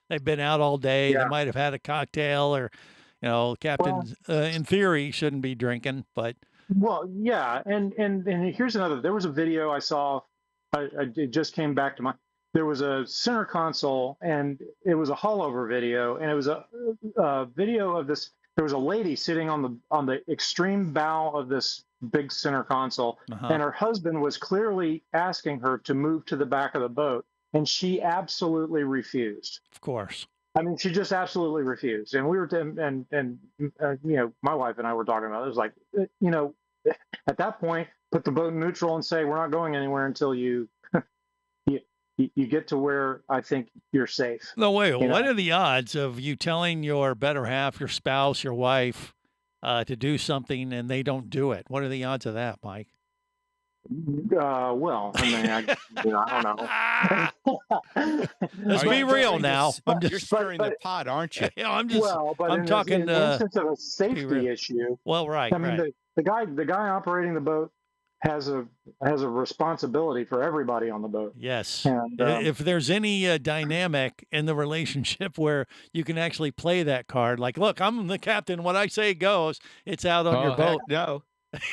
Speaker 4: they've been out all day. They
Speaker 5: Yeah.
Speaker 4: might have had a cocktail or, captain, in theory, shouldn't be drinking, but
Speaker 5: Well, yeah, and here's another. There was a video I saw. It just came back to my. There was a center console, and it was a haulover video, and it was a video of this. There was a lady sitting on the extreme bow of this big center console, and her husband was clearly asking her to move to the back of the boat, and she absolutely refused.
Speaker 4: of course.
Speaker 5: I mean, she just absolutely refused. And we were, my wife and I were talking about it. It was like, at that point, put the boat in neutral and say, we're not going anywhere until you get to where I think you're safe.
Speaker 4: No, wait.
Speaker 5: You
Speaker 4: What
Speaker 5: know?
Speaker 4: are the odds of you telling your better half, your spouse, your wife, to do something and they don't do it? What are the odds of that, Mike?
Speaker 5: Well, I mean, I don't know.
Speaker 4: Let's be real now. I'm
Speaker 6: You're
Speaker 4: just,
Speaker 6: stirring the pot, aren't you?
Speaker 4: I'm just,
Speaker 5: Well, but
Speaker 4: I'm
Speaker 5: in
Speaker 4: talking.
Speaker 5: the instance of a
Speaker 4: real.
Speaker 5: safety issue,
Speaker 4: well, right,
Speaker 5: I mean,
Speaker 4: right.
Speaker 5: the guy operating the boat has a responsibility for everybody on the boat.
Speaker 4: Yes.
Speaker 5: And,
Speaker 4: If there's any dynamic in the relationship where you can actually play that card, like, look, I'm the captain. What I say goes. It's out on your
Speaker 6: heck
Speaker 4: boat.
Speaker 6: no,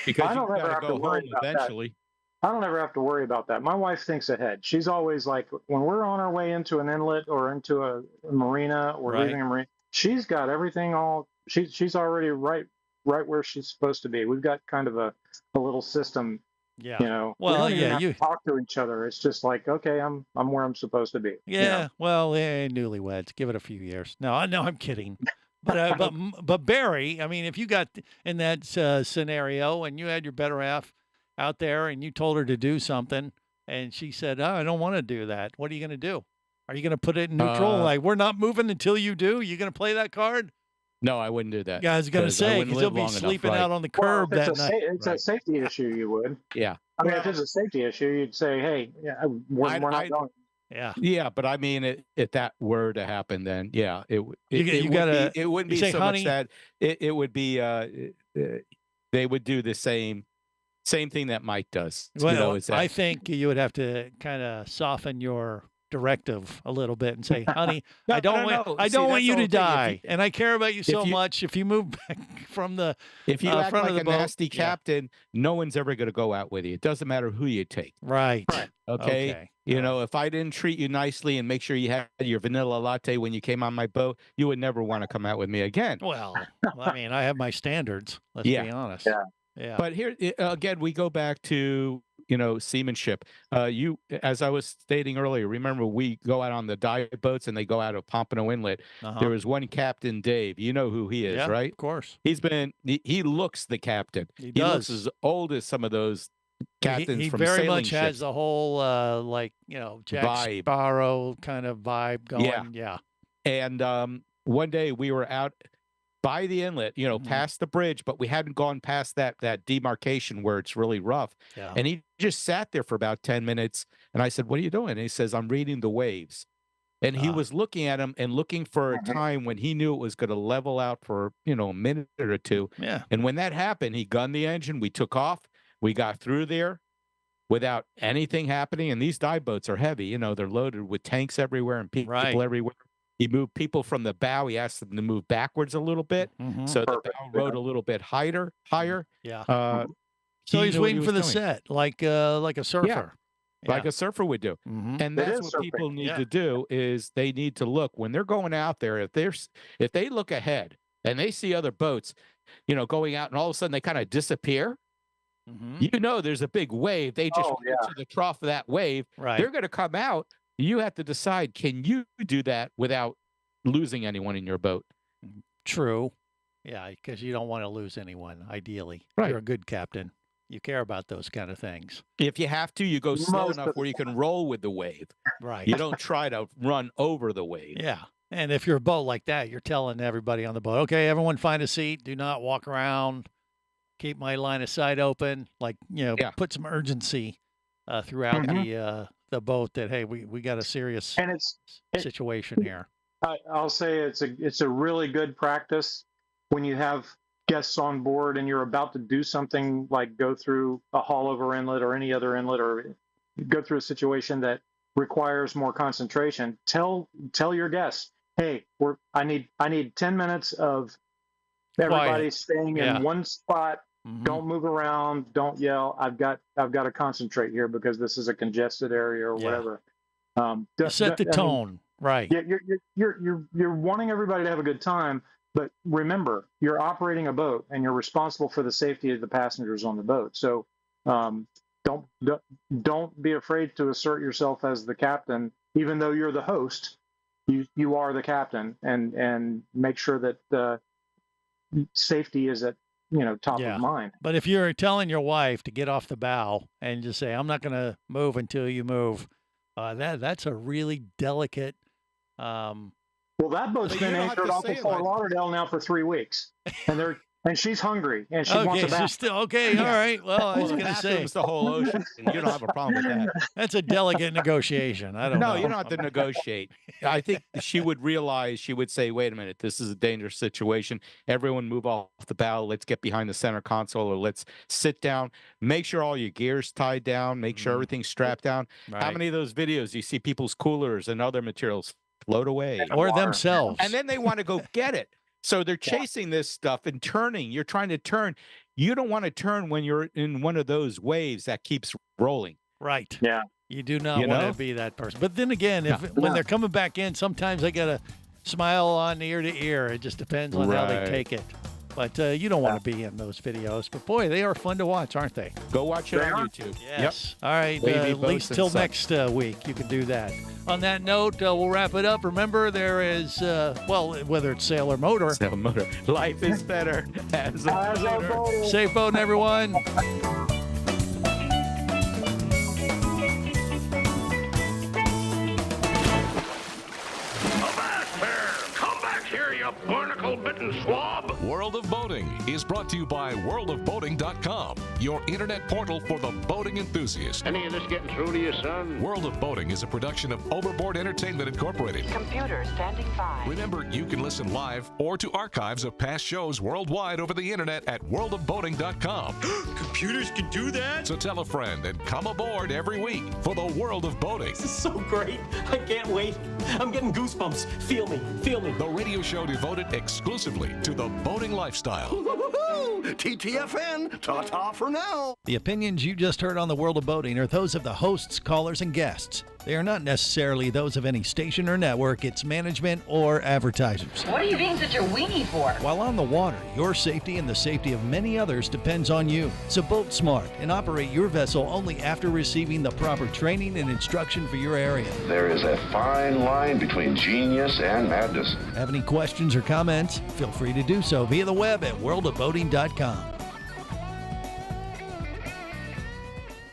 Speaker 6: because
Speaker 5: I
Speaker 6: you
Speaker 5: don't ever
Speaker 6: got to
Speaker 5: have to
Speaker 6: go
Speaker 5: worry
Speaker 6: home
Speaker 5: about that.
Speaker 6: eventually.
Speaker 5: I don't ever have to worry about that. My wife thinks ahead. She's always like, when we're on our way into an inlet or into a marina or
Speaker 4: Right.
Speaker 5: leaving a marina, she's got everything all. She's already right where she's supposed to be. We've got kind of a little system.
Speaker 4: Yeah.
Speaker 5: We
Speaker 4: Well,
Speaker 5: don't even
Speaker 4: yeah,
Speaker 5: have
Speaker 4: you.
Speaker 5: to talk to each other. It's just like, okay, I'm where I'm supposed to be.
Speaker 4: Yeah. Well, newlyweds. Give it a few years. No, I'm kidding. But Barry, I mean, if you got in that scenario and you had your better half out there and you told her to do something and she said, "Oh, I don't want to do that." What are you going to do? Are you going to put it in neutral? Like, we're not moving until you do? You going to play that card?
Speaker 6: No, I wouldn't do that.
Speaker 4: Yeah, I was going to
Speaker 6: 'cause I
Speaker 4: say,
Speaker 6: wouldn't
Speaker 4: because you'll
Speaker 6: live
Speaker 4: be
Speaker 6: long enough,
Speaker 4: sleeping
Speaker 6: right.
Speaker 4: out on the
Speaker 5: Well,
Speaker 4: curb
Speaker 5: if
Speaker 4: that
Speaker 5: it's
Speaker 4: night.
Speaker 5: it's a safety issue, you would.
Speaker 6: Yeah.
Speaker 5: I mean, if it's a safety issue, you'd say, hey, we're not going.
Speaker 4: Yeah.
Speaker 6: Yeah, but I mean, if that were to happen, then yeah, it would
Speaker 4: gotta-
Speaker 6: be, it wouldn't
Speaker 4: you
Speaker 6: be
Speaker 4: say,
Speaker 6: so
Speaker 4: "Honey."
Speaker 6: much that it would be they would do the same thing that Mike does.
Speaker 4: Well,
Speaker 6: is that
Speaker 4: I think you would have to kind of soften your directive a little bit and say, "Honey,
Speaker 6: No,
Speaker 4: I don't
Speaker 6: no,
Speaker 4: want
Speaker 6: no.
Speaker 4: I
Speaker 6: See,
Speaker 4: don't want
Speaker 6: that's
Speaker 4: you
Speaker 6: the
Speaker 4: to
Speaker 6: whole thing.
Speaker 4: die, and I care about you so
Speaker 6: you-
Speaker 4: much. If you move back from the
Speaker 6: if you act
Speaker 4: front
Speaker 6: like
Speaker 4: of the
Speaker 6: a
Speaker 4: boat,
Speaker 6: nasty captain, no one's ever going to go out with you. It doesn't matter who you take.
Speaker 4: right,
Speaker 6: Okay. You know, if I didn't treat you nicely and make sure you had your vanilla latte when you came on my boat, you would never want to come out with me again.
Speaker 4: Well, I mean, I have my standards. Let's
Speaker 6: Yeah.
Speaker 4: be honest. Yeah.
Speaker 6: But here again, we go back to seamanship. You, as I was stating earlier, remember we go out on the dive boats and they go out of Pompano Inlet.
Speaker 4: Uh-huh.
Speaker 6: There was one Captain Dave. You know who he is,
Speaker 4: Yeah,
Speaker 6: right?
Speaker 4: Of course.
Speaker 6: He looks the captain.
Speaker 4: He
Speaker 6: looks
Speaker 4: does.
Speaker 6: as old as some of those captains
Speaker 4: He
Speaker 6: from
Speaker 4: very
Speaker 6: sailing
Speaker 4: much has
Speaker 6: ships.
Speaker 4: the whole Jack
Speaker 6: Vibe.
Speaker 4: Sparrow kind of vibe going. Yeah.
Speaker 6: And one day we were out by the inlet,
Speaker 4: Mm-hmm.
Speaker 6: past the bridge, but we hadn't gone past that demarcation where it's really rough.
Speaker 4: Yeah.
Speaker 6: And he just sat there for about 10 minutes. And I said, "What are you doing?" And he says, "I'm reading the waves." And he was looking at him and looking for a time when he knew it was going to level out for, a minute or two.
Speaker 4: Yeah.
Speaker 6: And when that happened, he gunned the engine. We took off. We got through there without anything happening. And these dive boats are heavy. They're loaded with tanks everywhere and people
Speaker 4: Right.
Speaker 6: everywhere. He moved people from the bow. He asked them to move backwards a little bit.
Speaker 4: Mhm.
Speaker 6: So the bow rode a little bit higher.
Speaker 4: Yeah.
Speaker 6: he
Speaker 4: So he's
Speaker 6: knew what he
Speaker 4: waiting
Speaker 6: was
Speaker 4: for the
Speaker 6: doing.
Speaker 4: set, like a surfer.
Speaker 6: Like a surfer would do.
Speaker 4: Mhm.
Speaker 6: And
Speaker 5: It
Speaker 6: that's
Speaker 5: is
Speaker 6: what
Speaker 5: surfing.
Speaker 6: people need
Speaker 4: Yeah.
Speaker 6: to do is they need to look when they're going out there. If they look ahead and they see other boats, going out, and all of a sudden they kind of disappear. There's a big wave. They just went to the trough of that wave.
Speaker 4: Right.
Speaker 6: They're going to come out. You have to decide, can you do that without losing anyone in your boat?
Speaker 4: True. Yeah, because you don't want to lose anyone, ideally.
Speaker 6: Right.
Speaker 4: You're a good captain. You care about those kind of things.
Speaker 6: If you have to, you go slow enough where you can roll with the wave.
Speaker 4: Right.
Speaker 6: You don't try to run over the wave.
Speaker 4: Yeah. And if you're a boat like that, you're telling everybody on the boat, okay, everyone find a seat. Do not walk around. Keep my line of sight open. Like, put some urgency throughout the boat that, hey, we got a serious situation here.
Speaker 5: I'll say it's a really good practice when you have guests on board and you're about to do something like go through a haulover inlet or any other inlet, or go through a situation that requires more concentration. Tell your guests, hey, I need 10 minutes of everybody staying in one spot. Don't move around. Don't yell. I've got to concentrate here because this is a congested area or whatever.
Speaker 4: Set the tone. Right.
Speaker 5: Yeah, you're wanting everybody to have a good time, but remember, you're operating a boat and you're responsible for the safety of the passengers on the boat. So don't be afraid to assert yourself as the captain, even though you're the host. You are the captain, and make sure that safety is at top of mind.
Speaker 4: But if you're telling your wife to get off the bow and just say, I'm not going to move until you move, that's a really delicate.
Speaker 5: Well, that boat's been anchored off of Fort Lauderdale now for 3 weeks, and she's hungry and she wants a bath.
Speaker 4: She's still okay. All right. Well, I was going to say
Speaker 6: it's the whole ocean. And you don't have a problem with that.
Speaker 4: That's a delicate negotiation. I don't know.
Speaker 6: No, you don't have to negotiate. I think she would realize. She would say, "Wait a minute, this is a dangerous situation. Everyone, move off the bow. Let's get behind the center console, or let's sit down. Make sure all your gear's tied down. Make sure everything's strapped down."
Speaker 4: Right.
Speaker 6: How many of those videos you see people's coolers and other materials float away,
Speaker 4: or themselves,
Speaker 6: and then they want to go get it? So they're chasing this stuff and turning. You're trying to turn. You don't want to turn when you're in one of those waves that keeps rolling.
Speaker 4: Right.
Speaker 5: Yeah.
Speaker 4: You do not want to be that person. But then again, when they're coming back in, sometimes they got to smile on ear to ear. It just depends on how they take it. But you don't want to be in those videos. But boy, they are fun to watch, aren't they?
Speaker 6: Go watch it on YouTube.
Speaker 4: Yes. Yep. All right. At least till next week, you can do that. On that note, we'll wrap it up. Remember, there is, whether it's sail or motor.
Speaker 6: Sail or motor. Life is better as a motor.
Speaker 4: Safe boating, everyone.
Speaker 13: Barnacle-bitten swab.
Speaker 1: World of Boating is brought to you by worldofboating.com, your internet portal for the boating enthusiast.
Speaker 2: Any of this getting through to you, son?
Speaker 1: World of Boating is a production of Overboard Entertainment Incorporated.
Speaker 11: Computer standing by.
Speaker 1: Remember, you can listen live or to archives of past shows worldwide over the internet at worldofboating.com.
Speaker 15: Computers can do that?
Speaker 1: So tell a friend and come aboard every week for the World of Boating.
Speaker 15: This is so great. I can't wait. I'm getting goosebumps. Feel me. Feel me.
Speaker 1: The radio show devoted exclusively to the boating lifestyle.
Speaker 9: TTFN, ta-ta for now.
Speaker 4: The opinions you just heard on the World of Boating are those of the hosts, callers, and guests. They are not necessarily those of any station or network, its management, or advertisers.
Speaker 11: What are you being such a weenie for?
Speaker 4: While on the water, your safety and the safety of many others depends on you. So boat smart and operate your vessel only after receiving the proper training and instruction for your area.
Speaker 2: There is a fine line between genius and madness.
Speaker 4: Have any questions or comments? Feel free to do so via the web at worldofboating.com.